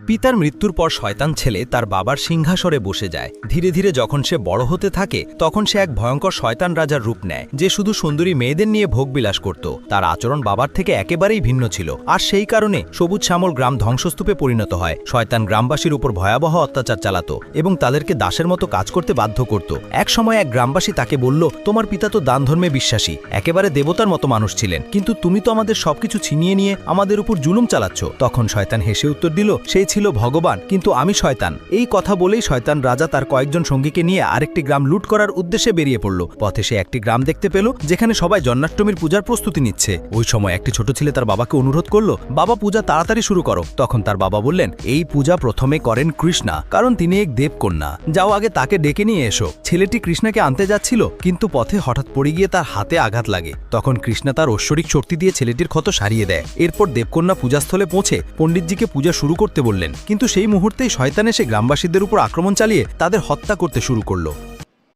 পিতার মৃত্যুর পর শয়তান ছেলে তার বাবার সিংহাসনে বসে যায়। ধীরে ধীরে যখন সে বড় হতে থাকে তখন সে এক ভয়ঙ্কর শয়তান রাজার রূপ নেয়, যে শুধু সুন্দরী মেয়েদের নিয়ে ভোগবিলাস করত। তার আচরণ বাবার থেকে একেবারেই ভিন্ন ছিল, আর সেই কারণে সবুজ শ্যামল গ্রাম ধ্বংসস্তূপে পরিণত হয়। শয়তান গ্রামবাসীর উপর ভয়াবহ অত্যাচার চালাত এবং তাদেরকে দাসের মতো কাজ করতে বাধ্য করত। এক সময় এক গ্রামবাসী তাকে বলল, তোমার পিতা তো দান ধর্মে বিশ্বাসী, একেবারে দেবতার মতো মানুষ ছিলেন, কিন্তু তুমি তো আমাদের সবকিছু ছিনিয়ে নিয়ে আমাদের উপর জুলুম চালাচ্ছ। তখন শয়তান হেসে উত্তর দিল, সেই ছিল ভগবান, কিন্তু আমি শয়তান। এই কথা বলেই শয়তান রাজা তার কয়েকজন সঙ্গীকে নিয়ে আরেকটি গ্রাম লুট করার উদ্দেশ্যে বেরিয়ে পড়ল। পথে সে একটি গ্রাম দেখতে পেল যেখানে সবাই জন্মাষ্টমীর পূজার প্রস্তুতি নিচ্ছে। ওই সময় একটি ছোট ছেলে তার বাবাকে অনুরোধ করলো, বাবা পূজা তাড়াতাড়ি শুরু করো। তখন তার বাবা বললেন, এই পূজা প্রথমে করেন কৃষ্ণা, কারণ তিনি এক দেবকন্যা, যাও আগে তাকে ডেকে নিয়ে এসো। ছেলেটি কৃষ্ণাকে আনতে যাচ্ছিল, কিন্তু পথে হঠাৎ পড়ে গিয়ে তার হাতে আঘাত লাগে। তখন কৃষ্ণা তার ঐশ্বরিক শক্তি দিয়ে ছেলেটির ক্ষত সারিয়ে দেয়। এরপর দেবকন্যা পূজাস্থলে পৌঁছে পণ্ডিতজিকে পূজা শুরু করতে বললেন, কিন্তু সেই মুহূর্তেই শয়তান এসে গ্রামবাসীদের উপর আক্রমণ চালিয়ে তাদের হত্যা করতে শুরু করলো।